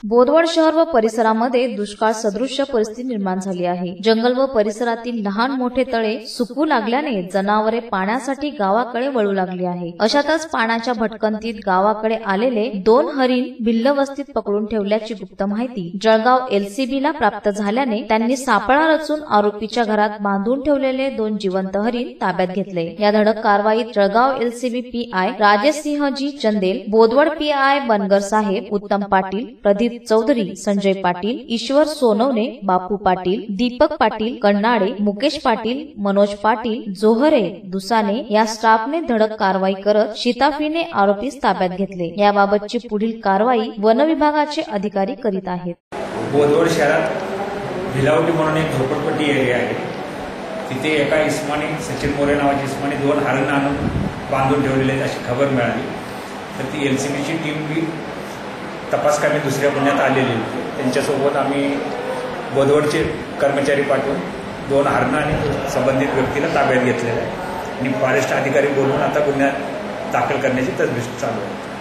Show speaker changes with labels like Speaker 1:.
Speaker 1: बोदवड शहर व परिसरामध्ये दुष्काळ सदृश्य परिस्थिती निर्माण झाली आहे। जंगल व परिसरातील लहान मोठे तळे सुकू लागल्याने जनावरे पाण्यासाठी गावाकडे वळू लागली आहे। अशातच पाण्याच्या भटकंतीत गावाकडे आलेले 2 हरिण भिल्ल वस्तीत पकडून ठेवल्याची गुप्त माहिती जळगाव LCB ला प्राप्त झाल्याने त्यांनी सापळा रचून आरोपीच्या घरात बांधून ठेवलेले 2 जिवंत हरिण ताब्यात घेतले। या धडक कारवाईत Jalgaon LCB PI Rajesh Singh ji Chandel, Bodwad PI Bangar साहेब, उत्तम पाटील, प्रदीप चौधरी, संजय पाटील, ईश्वर सोनवणे, बापू पाटील, दीपक पाटील, कन्नाडे, मुकेश पाटील, मनोज पाटील, जोहरे, दुसाने या स्टाफने धडक कारवाई करत शिताफीने आरोपीस ताब्यात घेतले। याबाबतची पुढील कारवाई वन विभागाचे अधिकारी करीत आहेत।
Speaker 2: बोदवड शहरात भिलावटी म्हणून एक झोपडपट्टी एरिया आहे। तिथे एका इस्माने सचिन मोरे नावाच्या इस्माने 2 हरण आणून बांधून ठेवलेले आहेत अशी खबर मिळाली। तर ती LCBची टीम बी तपास कामी दुसऱ्या गुन्ह्यात आलेली होती। त्यांच्यासोबत आम्ही बोदवडचे कर्मचारी पाठवून 2 हरणं आणि संबंधित व्यक्तीला ताब्यात घेतलेलं आहे आणि फॉरेस्ट अधिकारी बोलवून आता गुन्हा दाखल करण्याची तजवीज चालू आहे।